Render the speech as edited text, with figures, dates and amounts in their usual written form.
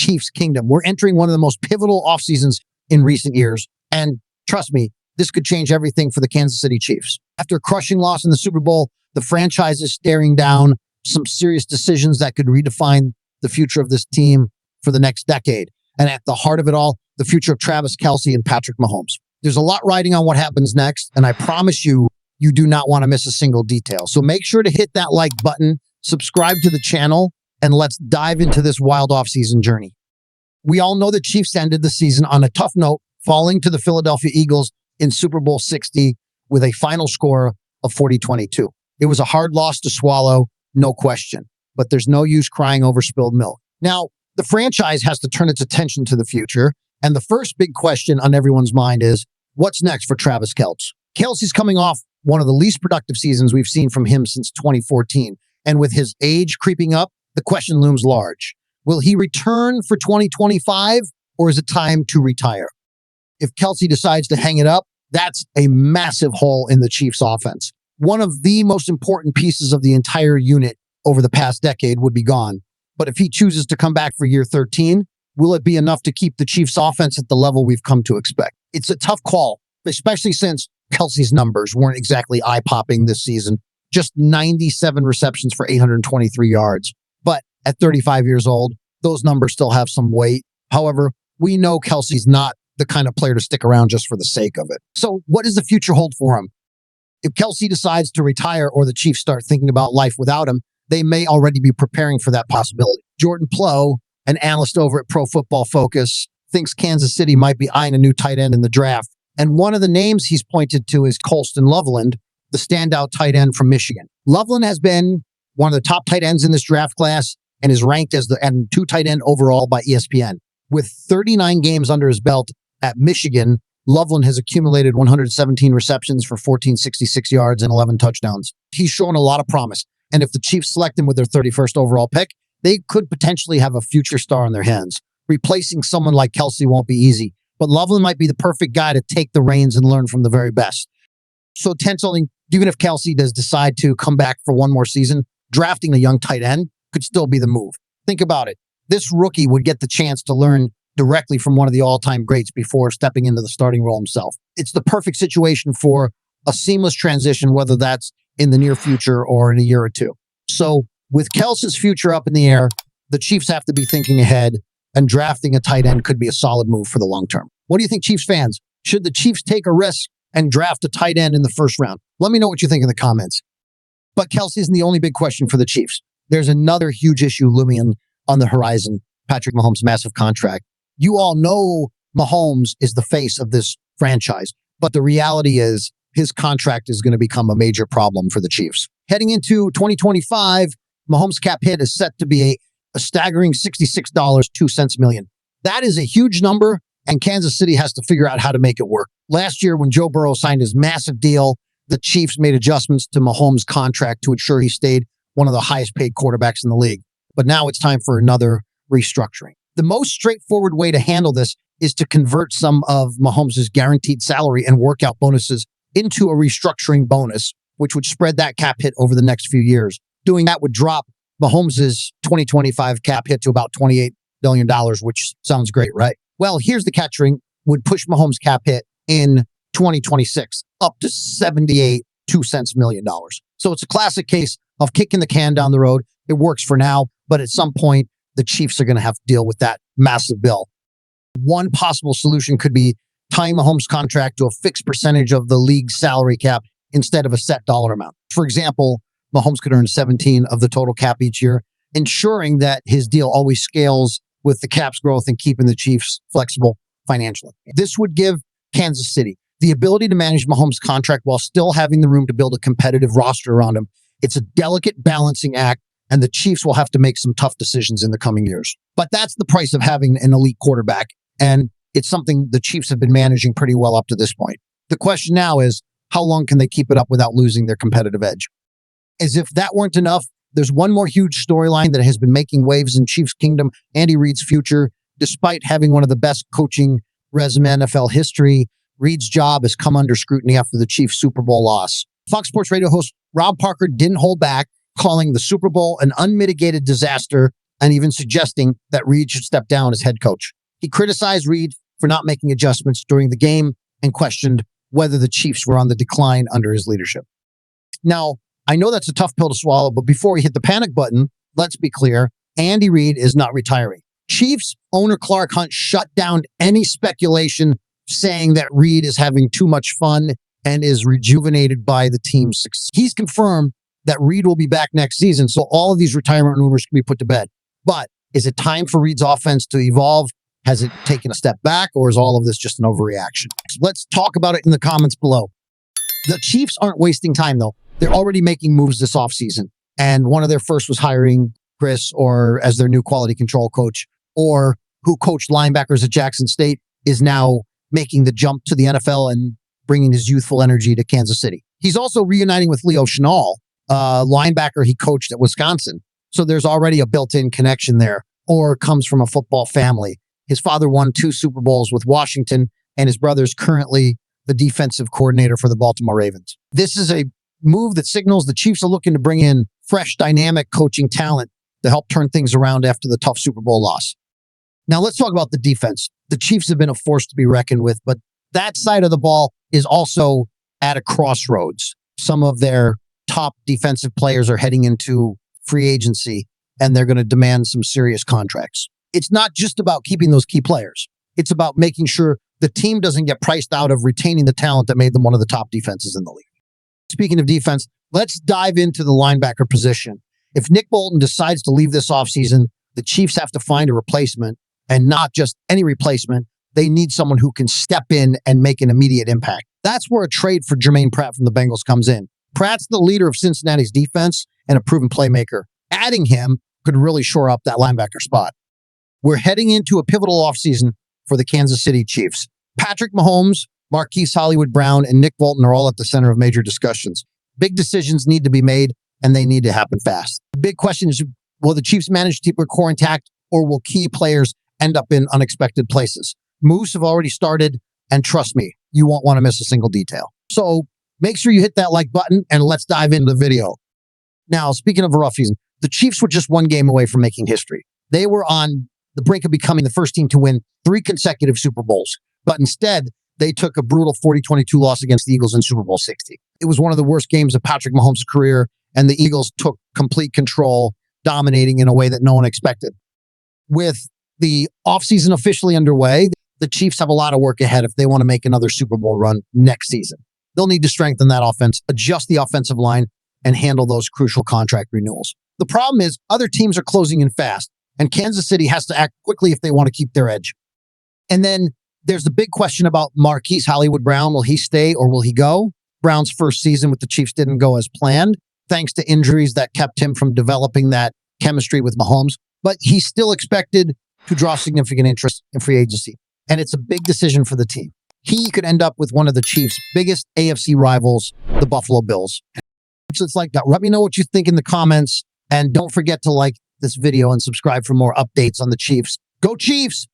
Chiefs kingdom. We're entering one of the most pivotal off seasons in recent years. And trust me, this could change everything for the Kansas City Chiefs. After a crushing loss in the Super Bowl, the franchise is staring down some serious decisions that could redefine the future of this team for the next decade. And at the heart of it all, the future of Travis Kelce and Patrick Mahomes. There's a lot riding on what happens next, and I promise you, you do not want to miss a single detail. So make sure to hit that like button, subscribe to the channel, and let's dive into this wild offseason journey. We all know the Chiefs ended the season on a tough note, falling to the Philadelphia Eagles in Super Bowl 60 with a final score of 40-22. It was a hard loss to swallow, no question, but there's no use crying over spilled milk. Now, the franchise has to turn its attention to the future, and the first big question on everyone's mind is, what's next for Travis Kelce? Kelce's coming off one of the least productive seasons we've seen from him since 2014, and with his age creeping up, the question looms large. Will he return for 2025, or is it time to retire? If Kelce decides to hang it up, that's a massive hole in the Chiefs' offense. One of the most important pieces of the entire unit over the past decade would be gone. But if he chooses to come back for year 13, will it be enough to keep the Chiefs' offense at the level we've come to expect? It's a tough call, especially since Kelce's numbers weren't exactly eye-popping this season. Just 97 receptions for 823 yards. But at 35 years old, those numbers still have some weight. However, we know Kelce's not the kind of player to stick around just for the sake of it. So what does the future hold for him? If Kelce decides to retire or the Chiefs start thinking about life without him, they may already be preparing for that possibility. Jordan Plow, an analyst over at Pro Football Focus, thinks Kansas City might be eyeing a new tight end in the draft. And one of the names he's pointed to is Colston Loveland, the standout tight end from Michigan. Loveland has been one of the top tight ends in this draft class and is ranked as the N2 tight end overall by ESPN. With 39 games under his belt at Michigan, Loveland has accumulated 117 receptions for 1,466 yards and 11 touchdowns. He's shown a lot of promise. And if the Chiefs select him with their 31st overall pick, they could potentially have a future star on their hands. Replacing someone like Kelce won't be easy, but Loveland might be the perfect guy to take the reins and learn from the very best. So tenfolding, even if Kelce does decide to come back for one more season, drafting a young tight end could still be the move. Think about it. This rookie would get the chance to learn directly from one of the all-time greats before stepping into the starting role himself. It's the perfect situation for a seamless transition, whether that's in the near future or in a year or two. So with Kelce's future up in the air, the Chiefs have to be thinking ahead, and drafting a tight end could be a solid move for the long term. What do you think, Chiefs fans? Should the Chiefs take a risk and draft a tight end in the first round? Let me know what you think in the comments. But Kelce isn't the only big question for the Chiefs. There's another huge issue looming on the horizon, Patrick Mahomes' massive contract. You all know Mahomes is the face of this franchise, but the reality is his contract is going to become a major problem for the Chiefs. Heading into 2025, Mahomes' cap hit is set to be a staggering $66.02 million. That is a huge number, and Kansas City has to figure out how to make it work. Last year, when Joe Burrow signed his massive deal, the Chiefs made adjustments to Mahomes' contract to ensure he stayed one of the highest paid quarterbacks in the league. But now it's time for another restructuring. The most straightforward way to handle this is to convert some of Mahomes' guaranteed salary and workout bonuses into a restructuring bonus, which would spread that cap hit over the next few years. Doing that would drop Mahomes' 2025 cap hit to about $28 million, which sounds great, right? Well, here's the catch ring, would push Mahomes' cap hit in 2026 up to $78.02 million. So it's a classic case of kicking the can down the road. It works for now, but at some point, the Chiefs are going to have to deal with that massive bill. One possible solution could be tying Mahomes' contract to a fixed percentage of the league's salary cap instead of a set dollar amount. For example, Mahomes could earn 17 of the total cap each year, ensuring that his deal always scales with the cap's growth and keeping the Chiefs flexible financially. This would give Kansas City the ability to manage Mahomes' contract while still having the room to build a competitive roster around him. It's a delicate balancing act, and the Chiefs will have to make some tough decisions in the coming years. But that's the price of having an elite quarterback, and it's something the Chiefs have been managing pretty well up to this point. The question now is, how long can they keep it up without losing their competitive edge? As if that weren't enough, there's one more huge storyline that has been making waves in Chiefs Kingdom, Andy Reid's future. Despite having one of the best coaching resume in NFL history, Reid's job has come under scrutiny after the Chiefs' Super Bowl loss. Fox Sports Radio host Rob Parker didn't hold back, calling the Super Bowl an unmitigated disaster and even suggesting that Reed should step down as head coach. He criticized Reed for not making adjustments during the game and questioned whether the Chiefs were on the decline under his leadership. Now, I know that's a tough pill to swallow, but before we hit the panic button, let's be clear. Andy Reid is not retiring. Chiefs owner Clark Hunt shut down any speculation saying that Reid is having too much fun and is rejuvenated by the team's success. He's confirmed that Reid will be back next season, so all of these retirement rumors can be put to bed. But is it time for Reid's offense to evolve? Has it taken a step back, or is all of this just an overreaction? Let's talk about it in the comments below. The Chiefs aren't wasting time, though. They're already making moves this offseason. And one of their first was hiring Chris or as their new quality control coach, or who coached linebackers at Jackson State, is now making the jump to the NFL and bringing his youthful energy to Kansas City. He's also reuniting with Leo Chenal, a linebacker he coached at Wisconsin. So there's already a built-in connection there, or comes from a football family. His father won 2 Super Bowls with Washington, and his brother's currently the defensive coordinator for the Baltimore Ravens. This is a move that signals the Chiefs are looking to bring in fresh, dynamic coaching talent to help turn things around after the tough Super Bowl loss. Now let's talk about the defense. The Chiefs have been a force to be reckoned with, but that side of the ball is also at a crossroads. Some of their top defensive players are heading into free agency, and they're going to demand some serious contracts. It's not just about keeping those key players. It's about making sure the team doesn't get priced out of retaining the talent that made them one of the top defenses in the league. Speaking of defense, let's dive into the linebacker position. If Nick Bolton decides to leave this offseason, the Chiefs have to find a replacement, and not just any replacement. They need someone who can step in and make an immediate impact. That's where a trade for Jermaine Pratt from the Bengals comes in. Pratt's the leader of Cincinnati's defense and a proven playmaker. Adding him could really shore up that linebacker spot. We're heading into a pivotal offseason for the Kansas City Chiefs. Patrick Mahomes, Marquise Hollywood Brown, and Nick Bolton are all at the center of major discussions. Big decisions need to be made, and they need to happen fast. The big question is, will the Chiefs manage to keep their core intact, or will key players end up in unexpected places? Moves have already started, and trust me, you won't want to miss a single detail. So make sure you hit that like button, and let's dive into the video. Now, speaking of a rough season, the Chiefs were just one game away from making history. They were on the brink of becoming the first team to win 3 consecutive Super Bowls, but instead, they took a brutal 40-22 loss against the Eagles in Super Bowl 60. It was one of the worst games of Patrick Mahomes' career, and the Eagles took complete control, dominating in a way that no one expected. With the offseason officially underway, the Chiefs have a lot of work ahead if they want to make another Super Bowl run next season. They'll need to strengthen that offense, adjust the offensive line, and handle those crucial contract renewals. The problem is other teams are closing in fast, and Kansas City has to act quickly if they want to keep their edge. And then there's the big question about Marquise Hollywood Brown. Will he stay or will he go? Brown's first season with the Chiefs didn't go as planned, thanks to injuries that kept him from developing that chemistry with Mahomes. But he's still expected to draw significant interest in free agency. And it's a big decision for the team. He could end up with one of the Chiefs' biggest AFC rivals, the Buffalo Bills. So it's like that. Let me know what you think in the comments. And don't forget to like this video and subscribe for more updates on the Chiefs. Go Chiefs!